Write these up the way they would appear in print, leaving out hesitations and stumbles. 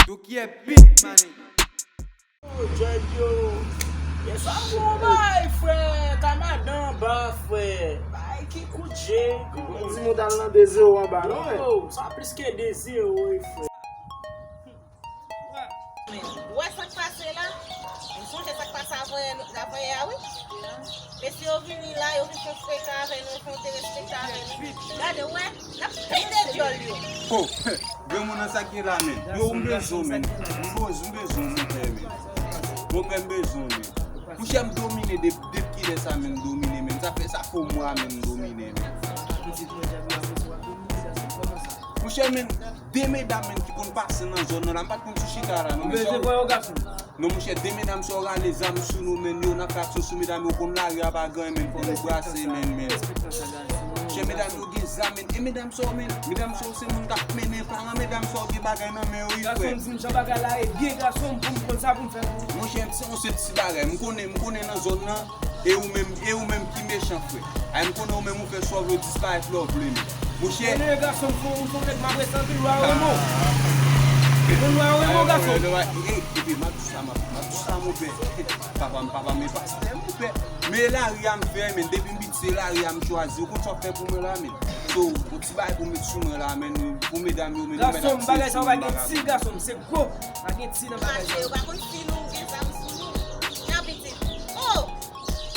Do que é beat, mané. Ô, Jodio, é só vai, frère, camarão, bah, frère. Vai que cuidê. Vamos mudar lá desenho uma barão, é? Ô, só por isso que é desenho, oi, frère. Ouè sak pase la? Mwen sonje sak pase avon ya wè? E si yo vini la, yo vini fon spekta avè nou, fon telespekta avè nou. Gade wè, la pide diol yo. Oh, gen moun an sakye la men. Yo mbezon men. Mbezon moun pe men. Moun pe mbezon men. Mwen chè m domine dep ki de sa men domine men. Sa fe sa pou mwa men domine men. Mwen chè men, deme dam men ki kon pase nan zon nan, pat kon sou chikara nan. Non mwen chè deme dam so ran le zam sou nou men, yo nan kap sou medam yo kon la ya bagan men, kon nou brase men. Che medam yo ge zam men, e medam so se moun kap menen, paran medam so ge bagay nan men yo yi fwe. Gason zin bagay la e, ge gason pou kon sa pou fè. Mwen chè on se ti bagay, mwen konen nan zon nan, e ou men ki mechan fwe. Ay mwen konen ou men mwen fè sov yo disparate love leni. Mwen chè Mwen gason pou ou son lek ma resante lwa remo. Mwen lwa remo gason. Epe, ma tou sa mwen pe. Papa me paste mwen pe. Me la riyam fe men, depi mbitse la riyam chwazi, ou kon chok fe pou mwen la men. So, ou ti bay pou mwen sou mwen la men, pou mwen dam yo men. Gason bagay sa wak gen ti gason, se go. Wak gen ti nan bagay Kache, sa. yo bakon si nou gen sam sou nou. Nan biti. Oh!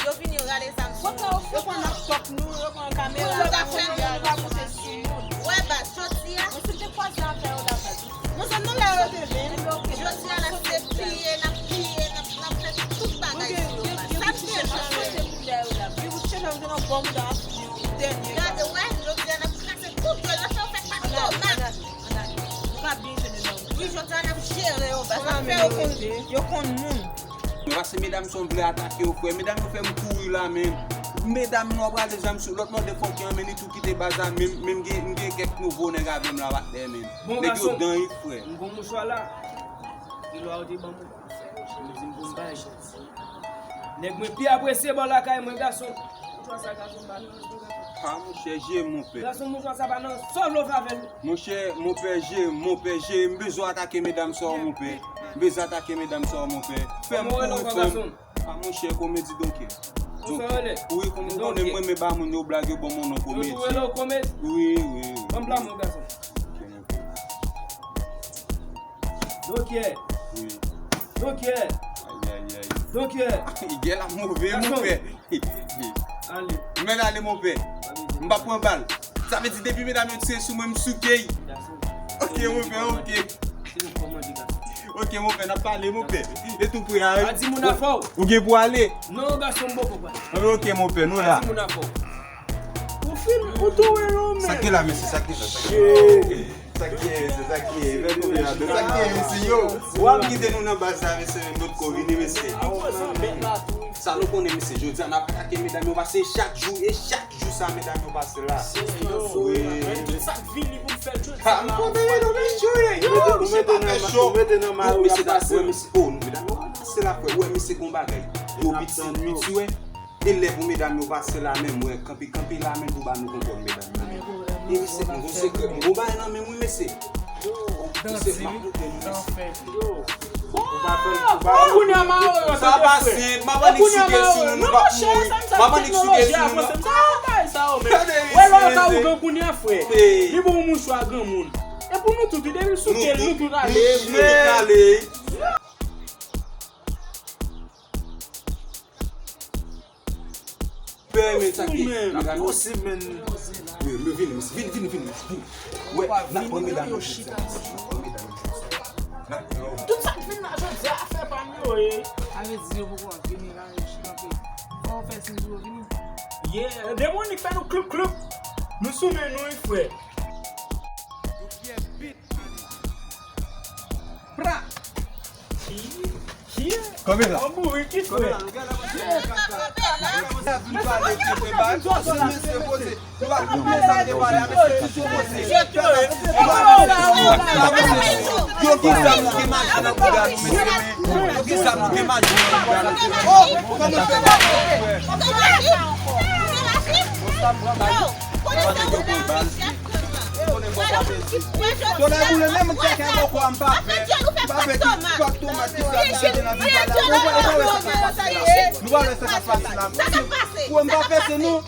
Yo vini yo gade sam sou nou. Yo kon ap stop nou, yo kon kamera. Yo bakon si nou. Ouè ba, choti ya. Mwen se te kwa jan fè ou da fè di. Mwen se nou la yo te ven. Choti ya na se pliye, na fè tout bagay sou nou. Sa pliye choti. Gade wè, choti ya na kase tout yo. La fè ou fè pato, man. Oui, choti ya na chere yo. Ba sa fè yo kon moun. Wase medam son vle atake yo fwe, medam yo fè m kouri la men. Medam nou abra le zam sou, lot nou defok yon men, itou kite bazan, men mge kek nou vo nega vem la wak den men. Bon Neg yo gason. dan yi fwe. Mwen kon mwen chwa la. Ki lwa ou di ban mwen. Mwen zin bon bay. Neg mwen pi aprese bon la kay mwen gason. Mwen chwa sa gason ban. Ha, mwen chè jè moun pe. Gason mwen chwa sa ban nan. Sov lo favel. Mon chè, mon pè, jè mbezo atake medam so mon pe. Mbezo atake medam so mon pe. Fè m Mwen kouri kon fèm. gason. Ha, mon chè komedi donke. Mwen fè ole. Oui, kon mwen me ba moun yo blage bon moun an Yo komedi. touwe lo komet. Oui. Mwen blan mwen gason. Dokye. Oui. Dokye. Aïe. Dokye. I gè la mouve mon pe. Ale. Mwen ale mon pe. Mba pon bal. Sa ve di depi medam yo tse sou mwen msouke. Gason. Ok mon pe, ok. Se nou komodi gason. Ok mon pe, na pale mon pe. E tou pou ya. A di moun a faw. Ou gen pou ale? Non gason boko kwa. Ok mon pe, nou la. A di moun a faw. Ou film, ou touwe yo men. Sakye la mesi, sakye. Mesi yo. Wap gide nou nan basa mesi not kovini mesi. Sa nou konen mesi, jodi an ap atake medam yo base chak jou sa medam yo base la. Sak vini pou fè jodi. Ha, mponde yon nou men chouye. Yo, misi pa fè chou. Yo, misi da se, misi, oh, nou medam yo base la kwe. Ouè, misi kon bagay. Yo, biti we. Ele pou medam yo base la men, mwen kampi la men pou ba nou konpon medam yo men. E misi, mwen sekre, mwen ba nan men mwen misi. Misi, Okouni ama yo. sa base, mabanik suge sou nou bak moun. Mabanik suge sou nou bak. Wè lò ka ou gen kouni a fwe. Li bon moun chwa gen moun. E pou nou touti, debi souke nou tout ale. Nou tout ale. Pe men sakye. Men. Posib men. Vini. Ouais, na pon medam yo. Tout sak fin nan jodi a fè pa mi yo e. Ave diyo pou kon vini la yo chikape. On fè sin jou vini. Yeah, de moun ni fè nou klub. Nou soumen nou e fwe. Pra! Come là. An bou ki fwe. Ton la boule même qui a beaucoup en pas fait. Pas fait pas tomate qui ça dans la vie là. Nous va laisser ça passer là. Pour on va faire c'est nous.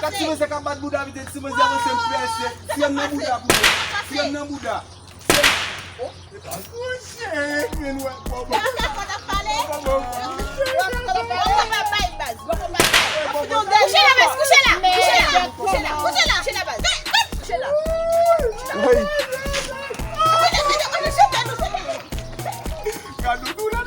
Quand tu veux ça capable Bouddha vite si vous avez c'est PS. Si on n'a Bouddha pour. Si on n'a Bouddha. Kado tu la,